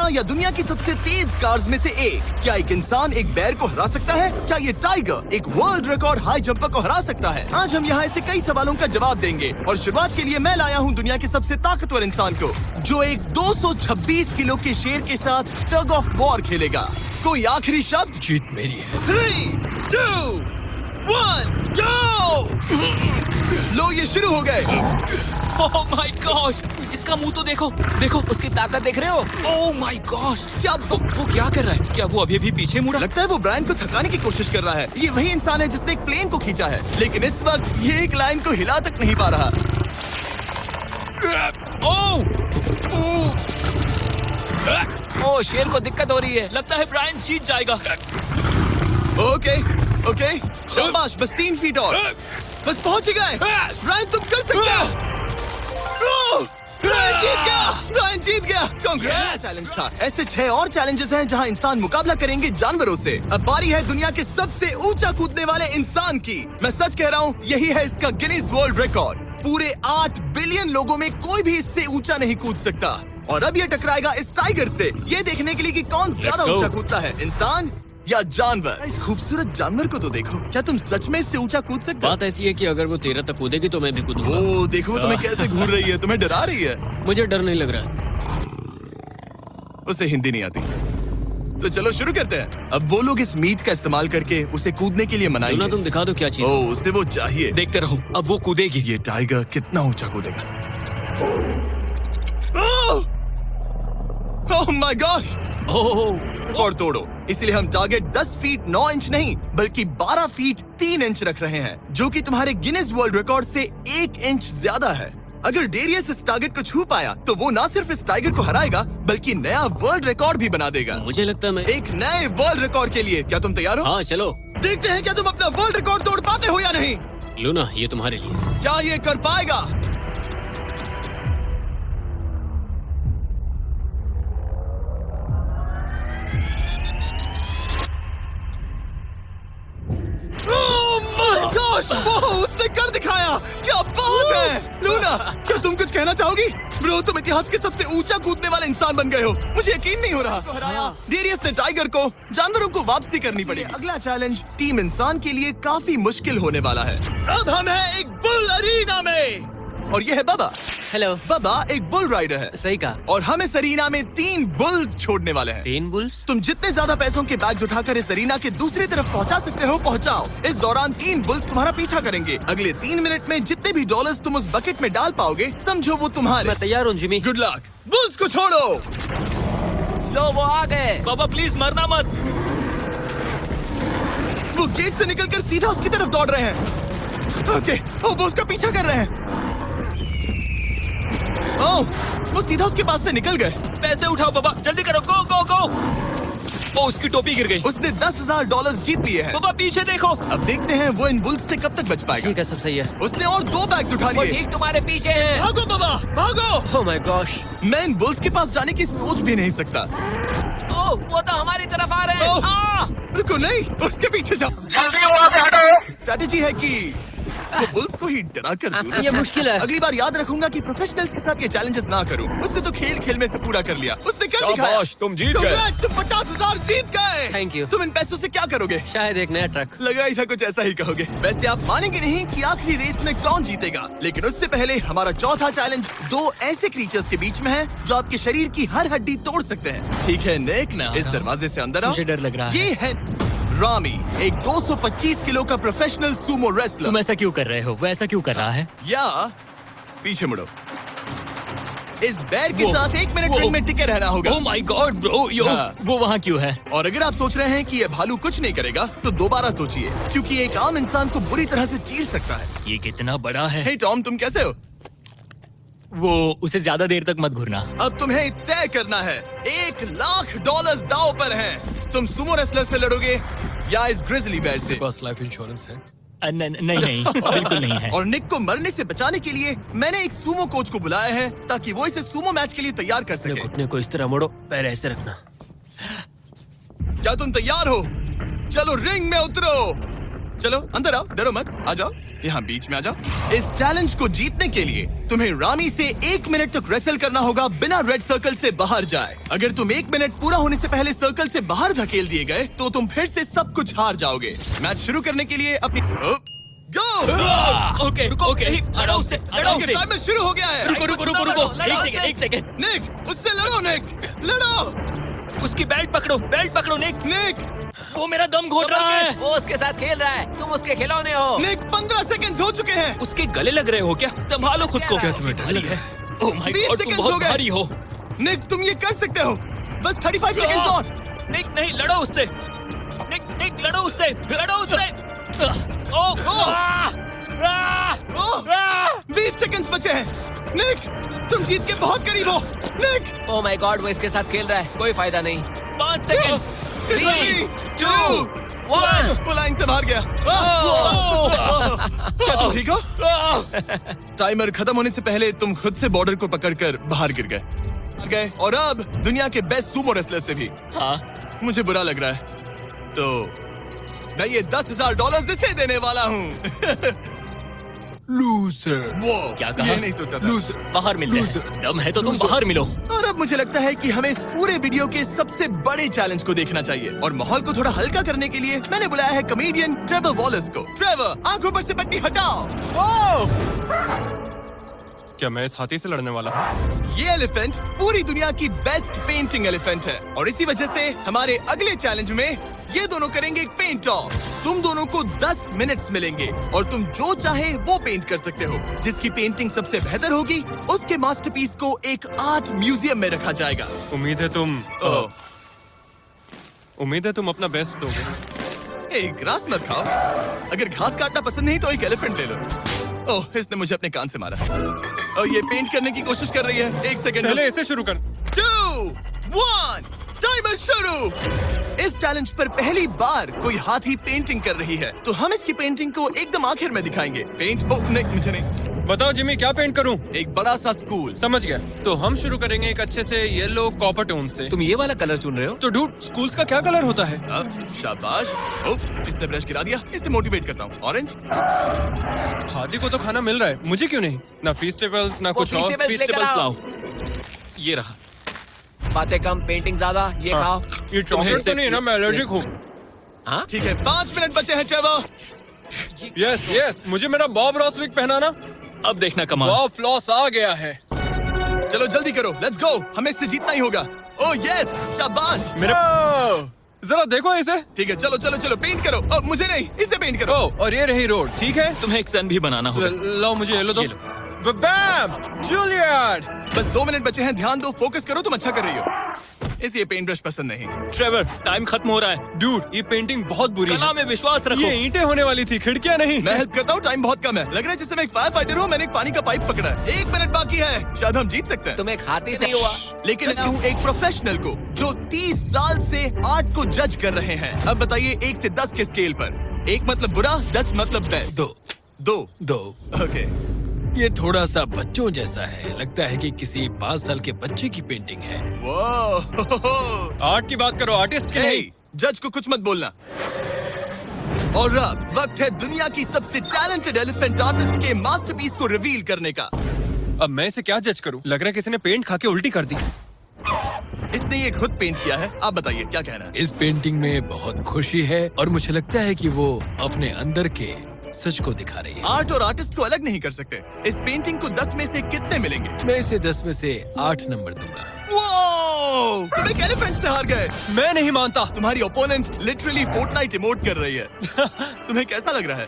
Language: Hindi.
या दुनिया की सबसे तेज कार्स में से एक? क्या एक इंसान एक बैर को हरा सकता है? क्या ये टाइगर एक वर्ल्ड रिकॉर्ड हाई जंपर को हरा सकता है? आज हम यहाँ ऐसे कई सवालों का जवाब देंगे और शुरुआत के लिए मैं लाया हूँ दुनिया के सबसे ताकतवर इंसान को, जो एक 226 किलो के शेर के साथ टग ऑफ वॉर खेलेगा। कोई आखिरी शब्द? जीत मेरी है। 3, 2, 1, go! लो ये शुरू हो गए। ओह माय गॉश, इसका मुंह तो देखो, देखो उसकी ताकत देख रहे हो? ओह माय गॉश, क्या वो क्या कर रहा है? क्या वो अभी भी पीछे मुड़ा? लगता है वो ब्रायन को थकाने की कोशिश कर रहा है। ये वही इंसान है जिसने एक प्लेन को खींचा है, लेकिन इस वक्त ये एक लाइन को हिला तक नहीं पा रहा। ओह शेर को दिक्कत हो रही है। लगता है ब्रायन जीत जाएगा। ओके, शाबाश, बस 3 फीट और, बस पहुंच ही गए। ब्रायन तुम कर सकते हो। ब्रायन जीत गया। कांग्रेस चैलेंज था। ऐसे 6 और चैलेंजेस हैं जहां इंसान मुकाबला करेंगे जानवरों से। अब बारी है दुनिया के सबसे ऊंचा कूदने वाले इंसान की। मैं सच कह रहा हूं, यही है इसका गिनीज वर्ल्ड रिकॉर्ड। पूरे 8 बिलियन लोगों में कोई भी इससे ऊंचा नहीं कूद सकता। और अब ये टकराएगा इस टाइगर से, ये देखने के लिए कि कौन ज्यादा ऊंचा कूदता है, इंसान या जानवर। इस खूबसूरत जानवर को तो देखो। क्या तुम सच में इससे ऊंचा कूद सकते हो? बात ऐसी है कि अगर वो 13 तक कूदेगी तो मैं भी कूदूंगा। ओ देखो वो तुम्हें कैसे घूर रही है। तुम्हें डरा रही है? मुझे डर नहीं लग रहा। उसे हिंदी नहीं आती, तो चलो शुरू करते हैं। अब वो लोग इस मीट का इस्तेमाल करके उसे कूदने के लिए मनाएंगे। तुम दिखा दो क्या चीज। ओ उसे वो चाहिए। देखते रहो, अब वो कूदेगी। ये टाइगर कितना ऊंचा कूदेगा। ओह माय गॉश, रिकॉर्ड तोड़ो। इसलिए हम टारगेट 10 फीट 9 इंच नहीं बल्कि 12 फीट 3 इंच रख रहे हैं, जो कि तुम्हारे गिनीज वर्ल्ड रिकॉर्ड से 1 इंच ज्यादा है। अगर डेरियस इस टारगेट को छू पाया तो वो ना सिर्फ इस टाइगर को हराएगा बल्कि नया वर्ल्ड रिकॉर्ड भी बना देगा। मुझे लगता है मैं एक नए वर्ल्ड रिकॉर्ड के लिए। क्या तुम तैयार हो? हाँ चलो देखते हैं क्या तुम अपना वर्ल्ड रिकॉर्ड तोड़ पाते हो या नहीं। लूना, ये तुम्हारे लिए। क्या ये कर पाएगा? उसने कर दिखाया। क्या बात है लूना, क्या तुम कुछ कहना चाहोगी? ब्रो तुम इतिहास के सबसे ऊंचा कूदने वाले इंसान बन गए हो। मुझे यकीन नहीं हो रहा। हराया डेरियस ने टाइगर को। जानवरों को वापसी करनी पड़ेगी। अगला चैलेंज टीम इंसान के लिए काफी मुश्किल होने वाला है। अब हम हैं एक बुल अरीना में और ये है बाबा। हेलो। बाबा एक बुल राइडर है। सही कहा। और हम इस अरीना में 3 बुल्स छोड़ने वाले हैं। 3 बुल्स? तुम जितने ज्यादा पैसों के बैग्स उठाकर इस अरीना के दूसरी तरफ पहुंचा सकते हो पहुंचाओ। इस दौरान 3 बुल्स तुम्हारा पीछा करेंगे। अगले 3 मिनट में जितने भी डॉलर्स तुम उस बकेट में डाल पाओगे समझो वो तुम्हारे। मैं तैयार हूँ जिमी। Good luck. बुल्स को छोड़ो। लो वो आ गए। बाबा प्लीज मरना मत। वो गेट से निकलकर सीधा उसकी तरफ दौड़ रहे हैं। ओके, वो उसका पीछा कर रहे हैं। ओह, वो सीधा उसके पास से निकल गए। पैसे उठाओ बाबा, जल्दी करो। गो गो गो। ओ उसकी टोपी गिर गई। उसने 10,000 डॉलर्स जीत लिए हैं। बाबा पीछे देखो। अब देखते हैं वो इन बुल्स से कब तक बच पाएगा। ठीक है, सब सही है। उसने और 2 बैग्स उठा वो लिए। ठीक तुम्हारे पीछे है। भागो बाबा भागो। ओह माय गॉश, मैं इन बुल्स के पास जाने की सोच भी नहीं सकता। ओह वो तो हमारी तरफ आ रहे ओह, हैं। रुको नहीं, उसके पीछे जाओ। जल्दी वहाँ से हटो। स्ट्रैटेजी है कि वो बुल्स को ही डरा कर दूं। ये मुश्किल है। अगली बार याद रखूंगा कि प्रोफेशनल्स के साथ ये चैलेंजेस ना करूं। उसने तो खेल खेल में से पूरा कर लिया। उसने कर दिखाया। शाबाश, तुम जीत गए। Congrats, तुम 50,000 जीत गए। Thank you। तुम इन पैसों से क्या करोगे? शायद एक नया ट्रक। लगा ही था कुछ ऐसा ही कहोगे। वैसे आप मानेंगे नहीं कि आखिरी रेस में कौन जीतेगा, लेकिन उससे पहले हमारा चौथा चैलेंज 2 ऐसे क्रीचर्स के बीच में है जो आपके शरीर की हर हड्डी तोड़ सकते हैं। ठीक है निक, इस दरवाजे से अंदर आओ। मुझे डर लग रहा है। ये है रामी, एक 225 किलो का प्रोफेशनल सूमो रेसलर। तुम ऐसा क्यों कर रहे हो? वो ऐसा क्यों कर रहा है? या पीछे मुड़ो। इस बैर के साथ 1 मिनट रिंग में टिके रहना होगा। ओह माय गॉड ब्रो, यो हाँ। वो वहाँ क्यों है? और अगर आप सोच रहे हैं कि ये भालू कुछ नहीं करेगा तो दोबारा सोचिए, क्योंकि ये एक आम इंसान को बुरी तरह से चीर सकता है। ये कितना बड़ा है। हे टॉम, तुम कैसे हो? वो उसे ज्यादा देर तक मत घूरना। अब तुम्हें तय करना है। $1,00,000 दांव पर हैं। तुम सुमो रेसलर से लड़ोगे या इस ग्रिजली बेयर से? पास लाइफ इंश्योरेंस है। नहीं बिल्कुल नहीं है। और निक को मरने से बचाने के लिए मैंने एक सुमो कोच को बुलाया है ताकि वो इसे सुमो मैच के लिए तैयार कर अपने सके। घुटने को इस तरह मोड़ो, पैर ऐसे रखना। क्या तुम तैयार हो? चलो रिंग में उतरो। चलो अंदर आओ, डरो मत, आ जाओ, यहाँ बीच में आ जाओ। इस चैलेंज को जीतने के लिए तुम्हें रामी से 1 मिनट तक रेसल करना होगा बिना रेड सर्कल से बाहर जाए। अगर तुम 1 मिनट पूरा होने से पहले सर्कल से बाहर धकेल दिए गए तो तुम फिर से सब कुछ हार जाओगे। मैच शुरू करने के लिए अपनी गो। ओके रुको, ओके लड़ो उससे, लड़ो उससे। टाइमर शुरू हो गया है। रुको रुको रुको रुको, एक सेकंड। निक, उससे लड़ो निक, लड़ो। उसकी बेल्ट पकड़ो निक। निक, वो मेरा दम घोट रहा है। वो उसके साथ खेल रहा है, तुम उसके खिलौने हो। निक 15 सेकंड्स हो चुके हैं। उसके गले लग रहे हो क्या? संभालो खुद को। क्या तुम्हें डर है? ओह माय 20 गॉड, तुम seconds हो बहुत गए। भारी हो। निक तुम ये कर सकते हो। बस 35 सेकंड्स और। निक नहीं, लड़ो उससे। निक लड़ो उससे। ओह, 20 सेकंड्स बचे हैं। निक तुम जीत के बहुत करीब हो। निक ओह माय गॉड, वो इसके साथ खेल रहा है, कोई फायदा नहीं। 5 सेकंड। 3, 2, 1। वो लाइन से बाहर गया। क्या तुम ठीक हो? टाइमर खत्म होने से पहले तुम खुद से बॉर्डर को पकड़कर बाहर गिर गए और अब दुनिया के बेस्ट सुमो रेसलर से भी। हाँ, मुझे बुरा लग रहा है तो मैं ये $10,000 इसे देने वाला हूँ। लूजर। वो क्या कहा? ये नहीं सोचा था। बाहर मिलते हैं। दम है तो तुम बाहर मिलो। और अब मुझे लगता है कि हमें इस पूरे वीडियो के सबसे बड़े चैलेंज को देखना चाहिए और माहौल को थोड़ा हल्का करने के लिए मैंने बुलाया है कॉमेडियन ट्रेवर वॉलेस को। ट्रेवर, आंखों पर से पट्टी हटाओ। क्या मैं इस हाथी से लड़ने वाला हूँ? ये एलिफेंट पूरी दुनिया की बेस्ट पेंटिंग एलिफेंट है और इसी वजह से हमारे अगले चैलेंज में ये दोनों करेंगे एक पेंट ऑफ। तुम दोनों को 10 मिनट्स मिलेंगे और तुम जो चाहे वो पेंट कर सकते हो। जिसकी पेंटिंग सबसे बेहतर होगी उसके मास्टरपीस को एक आर्ट म्यूजियम में रखा जाएगा। उम्मीद है तुम अपना बेस्ट दोगे। ग्रास मत खाओ। अगर घास काटना पसंद नहीं तो एक एलिफेंट ले लो। ओह, इसने मुझे अपने कान से मारा। और ये पेंट करने की कोशिश कर रही है। 1 सेकंड। पहले इसे शुरू कर। 2, 1, टाइमर शुरू। इस चैलेंज पर पहली बार कोई हाथी पेंटिंग कर रही है तो हम इसकी पेंटिंग को एकदम आखिर में दिखाएंगे। पेंट नहीं, मुझे नहीं। बताओ जिमी, क्या पेंट करूँ? एक बड़ा सा स्कूल। समझ गया। तो हम शुरू करेंगे एक अच्छे से येलो कॉपर टोन से। तुम ये वाला कलर चुन रहे हो? तो डूड, स्कूल्स का क्या कलर होता है? शाबाश। इसने ब्रश गिरा दिया। इसे मोटिवेट करता हूँ। ऑरेंज। हाथी को तो खाना मिल रहा है, मुझे क्यों नहीं? ना फीस्टेबल्स ना कुछ और। Feastables लेकर Feastables आओ। लाओ। ये रहा। बातें कम, पेंटिंग ज्यादा। ये खाओ। ये चॉकलेट तो नहीं ना? मैं एलर्जिक हूँ। हाँ? ठीक है, 5 मिनट बचे हैं ट्रेवर। यस, मुझे मेरा बॉब रॉसविक पहनाना। अब देखना कमाल। बॉब फ्लॉस आ गया है। चलो जल्दी करो, लेट्स गो। हमें इससे जीतना ही होगा। ओह यस, शाबाश। मेरे जरा देखो इसे। ठीक है, चलो पेंट करो। मुझे नहीं, इसे पेंट करो। और ये रही रोड, ठीक है? तुम्हें एक सन भी बनाना होगा। लो मुझे येलो दो। ये लो। बैम! जूलियट! बस 2 मिनट बचे हैं, ध्यान दो, फोकस करो। तुम अच्छा कर रही हो। इसे ये पेंट ब्रश पसंद नहीं। ट्रेवर, टाइम खत्म हो रहा है। डूड, ये पेंटिंग बहुत बुरी कला है। में विश्वास रखो। ये ईंटें होने वाली थी, खिड़कियां नहीं। मैं हेल्प करता हूँ, टाइम बहुत कम है। लग रहा है जैसे मैं एक फायर फाइटर हूँ। मैंने एक पानी का पाइप पकड़ा है। 1 मिनट बाकी है, शायद हम जीत सकते हैं। तुम एक हाथी से ही हुआ। लेकिन मैं हूँ एक प्रोफेशनल को जो 30 साल से आर्ट को जज कर रहे हैं। अब बताइए 1 से 10 के स्केल पर। 1 मतलब बुरा, 10 मतलब बेस्ट। 2 ओके। ये थोड़ा सा बच्चों जैसा है, लगता है कि किसी 5 साल के बच्चे की पेंटिंग है। वो आर्ट की बात करो, आर्टिस्ट की नहीं। जज को कुछ मत बोलना। और अब वक्त है दुनिया की सबसे टैलेंटेड एलिफेंट आर्टिस्ट के मास्टरपीस को रिवील करने का। अब मैं इसे क्या जज करूं? लग रहा है किसी ने पेंट खा के उल्टी कर दी। इसने ये खुद पेंट किया है। आप बताइए क्या कहना है? इस पेंटिंग में बहुत खुशी है और मुझे लगता है कि वो अपने अंदर के सच को दिखा रही है। आर्ट और आर्टिस्ट को अलग नहीं कर सकते। इस पेंटिंग को 10 में से कितने मिलेंगे? मैं इसे 10 में से 8 नंबर दूंगा। वो तुम एक एलिफेंट से हार गए। मैं नहीं मानता। तुम्हारी ओपोनेंट लिटरली फोर्टनाइट इमोट कर रही है। तुम्हें कैसा लग रहा है?